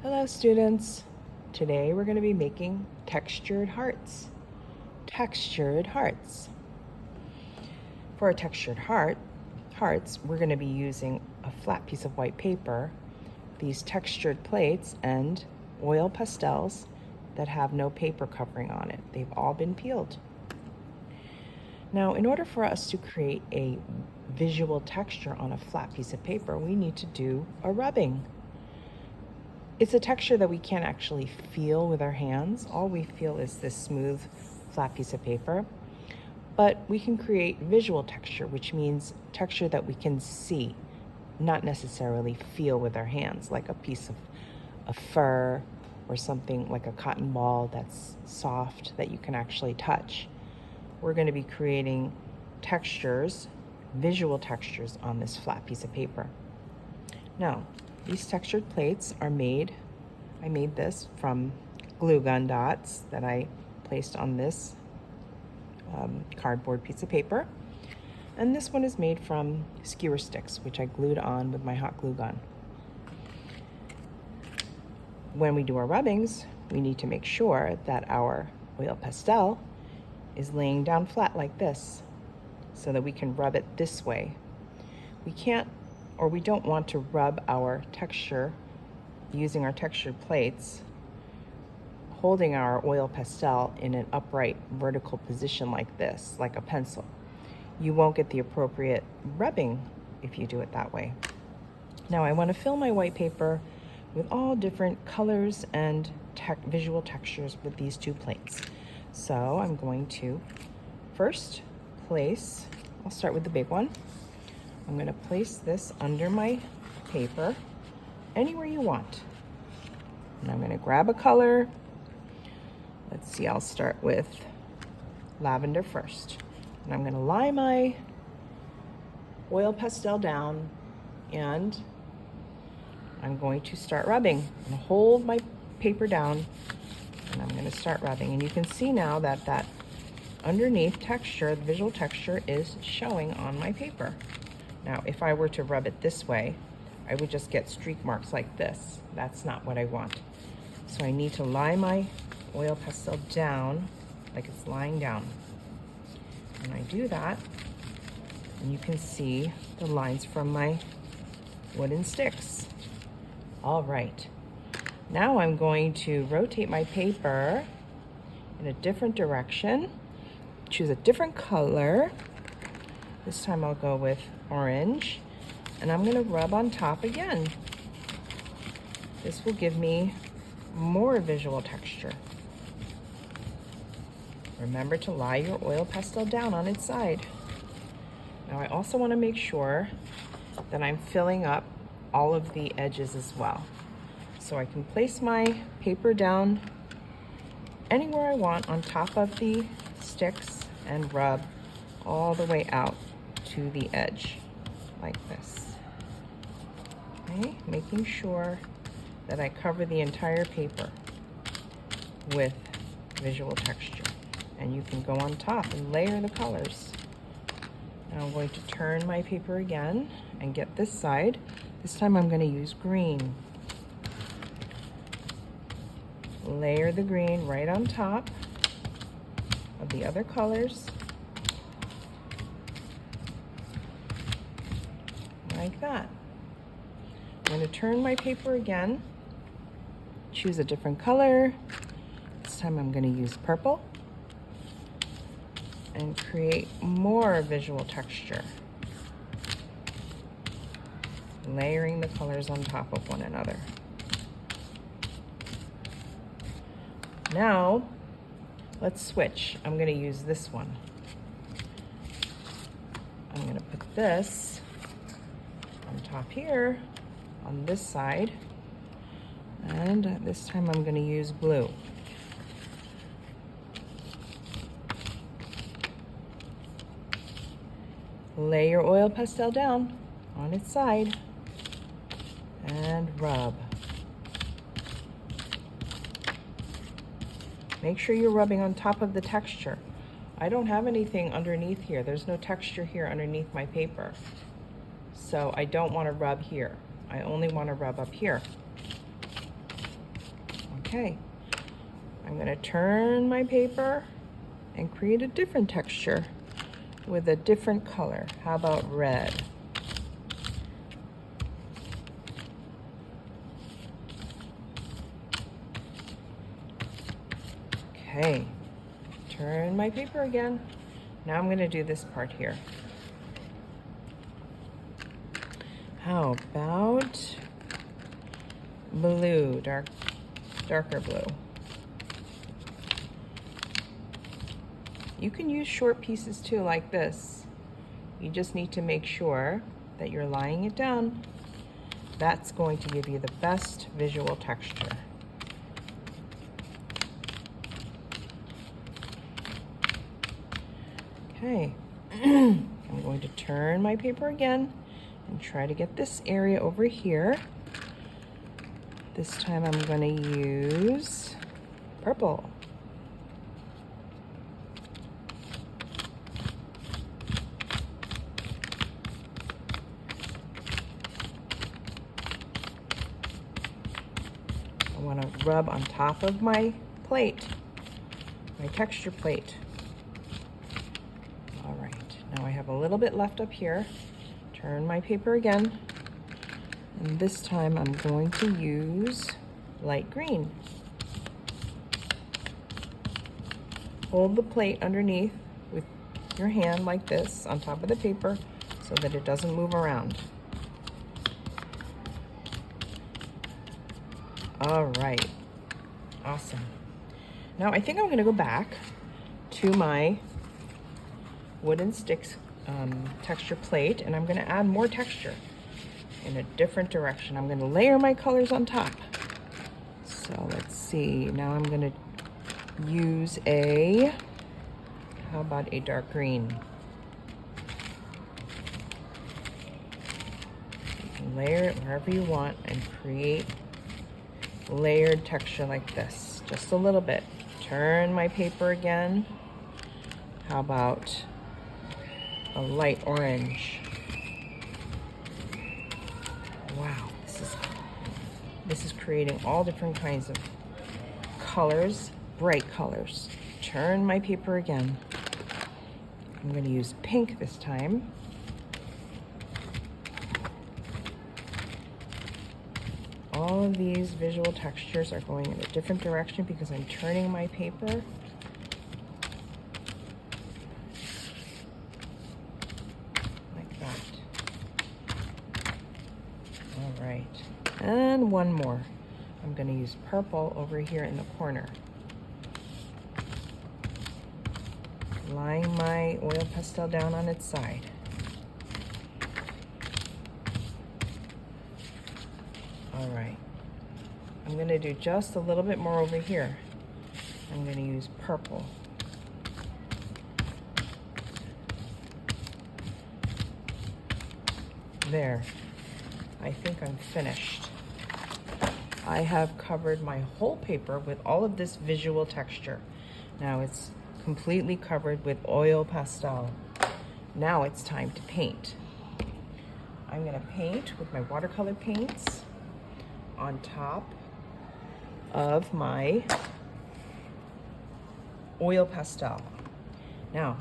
Hello students. Today we're going to be making textured hearts. Textured hearts. For our textured hearts, we're going to be using a flat piece of white paper, these textured plates, and oil pastels that have no paper covering on it. They've all been peeled. Now, in order for us to create a visual texture on a flat piece of paper, we need to do a rubbing. It's a texture that we can't actually feel with our hands. All we feel is this smooth, flat piece of paper. But we can create visual texture, which means texture that we can see, not necessarily feel with our hands, like a piece of fur or something like a cotton ball that's soft that you can actually touch. We're going to be creating textures, visual textures on this flat piece of paper. Now, these textured plates are I made this from glue gun dots that I placed on this cardboard piece of paper. And this one is made from skewer sticks, which I glued on with my hot glue gun. When we do our rubbings, we need to make sure that our oil pastel is laying down flat like this so that we can rub it this way. We don't want to rub our texture using our textured plates, holding our oil pastel in an upright vertical position like this, like a pencil. You won't get the appropriate rubbing if you do it that way. Now I want to fill my white paper with all different colors and visual textures with these two plates. So I'm going to first I'll start with the big one. I'm going to place this under my paper, anywhere you want. And I'm going to grab a color. Let's see, I'll start with lavender first. And I'm going to lie my oil pastel down and I'm going to start rubbing. I'm going to hold my paper down and I'm going to start rubbing. And you can see now that underneath texture, the visual texture is showing on my paper. Now, if I were to rub it this way, I would just get streak marks like this. That's not what I want. So I need to lie my oil pastel down like it's lying down. And I do that, and you can see the lines from my wooden sticks. All right. Now I'm going to rotate my paper in a different direction, choose a different color. This time I'll go with orange, and I'm going to rub on top again. This will give me more visual texture. Remember to lie your oil pastel down on its side. Now I also want to make sure that I'm filling up all of the edges as well. So I can place my paper down anywhere I want on top of the sticks and rub all the way out to the edge like this. Okay, making sure that I cover the entire paper with visual texture. And you can go on top and layer the colors. Now I'm going to turn my paper again and get this side. This time I'm going to use green. Layer the green right on top of the other colors. Like that. I'm going to turn my paper again, choose a different color. This time I'm going to use purple and create more visual texture, layering the colors on top of one another. Now, let's switch. I'm going to use this one. I'm going to put this on top here, on this side, and this time I'm going to use blue. Lay your oil pastel down on its side and rub. Make sure you're rubbing on top of the texture. I don't have anything underneath here. There's no texture here underneath my paper. So I don't want to rub here. I only want to rub up here. Okay, I'm gonna turn my paper and create a different texture with a different color. How about red? Okay, turn my paper again. Now I'm gonna do this part here. How about blue, darker blue? You can use short pieces too, like this. You just need to make sure that you're laying it down. That's going to give you the best visual texture. Okay, I'm going to turn my paper again and try to get this area over here. This time I'm going to use purple. I want to rub on top of my plate, my texture plate. All right, now I have a little bit left up here. Turn my paper again, and this time I'm going to use light green. Hold the plate underneath with your hand like this on top of the paper so that it doesn't move around. All right, awesome. Now I think I'm gonna go back to my wooden sticks texture plate, and I'm gonna add more texture in a different direction. I'm gonna layer my colors on top. So let's see, now I'm gonna use how about a dark green? You can layer it wherever you want and create layered texture like this, just a little bit. Turn my paper again. How about a light orange? Wow, this is creating all different kinds of colors, bright colors. Turn my paper again. I'm going to use pink this time. All of these visual textures are going in a different direction because I'm turning my paper. Like that. All right. And one more. I'm going to use purple over here in the corner. Laying my oil pastel down on its side. All right, I'm gonna do just a little bit more over here. I'm gonna use purple. There, I think I'm finished. I have covered my whole paper with all of this visual texture. Now it's completely covered with oil pastel. Now it's time to paint. I'm gonna paint with my watercolor paints on top of my oil pastel. Now,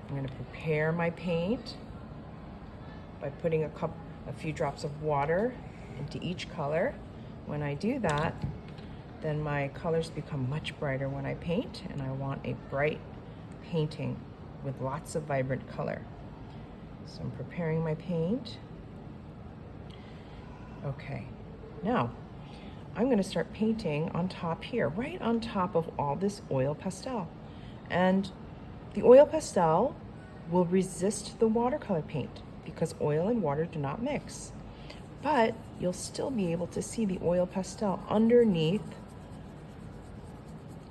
I'm going to prepare my paint by putting a few drops of water into each color. When I do that, then my colors become much brighter when I paint, and I want a bright painting with lots of vibrant color. So I'm preparing my paint. Okay. Now, I'm going to start painting on top here, right on top of all this oil pastel. And the oil pastel will resist the watercolor paint because oil and water do not mix. But you'll still be able to see the oil pastel underneath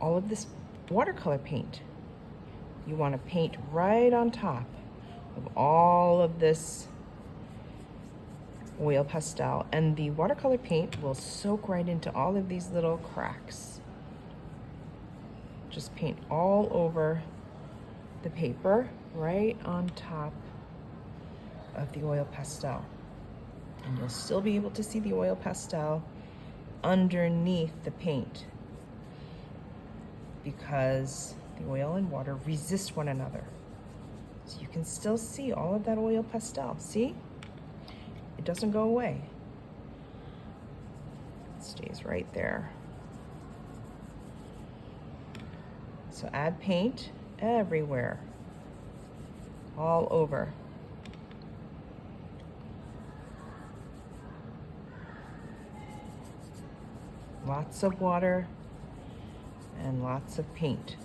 all of this watercolor paint. You want to paint right on top of all of this oil pastel, and the watercolor paint will soak right into all of these little cracks. Just paint all over the paper, right on top of the oil pastel. And you'll still be able to see the oil pastel underneath the paint because the oil and water resist one another. So you can still see all of that oil pastel. See? It doesn't go away. It stays right there. So add paint everywhere, all over. Lots of water and lots of paint.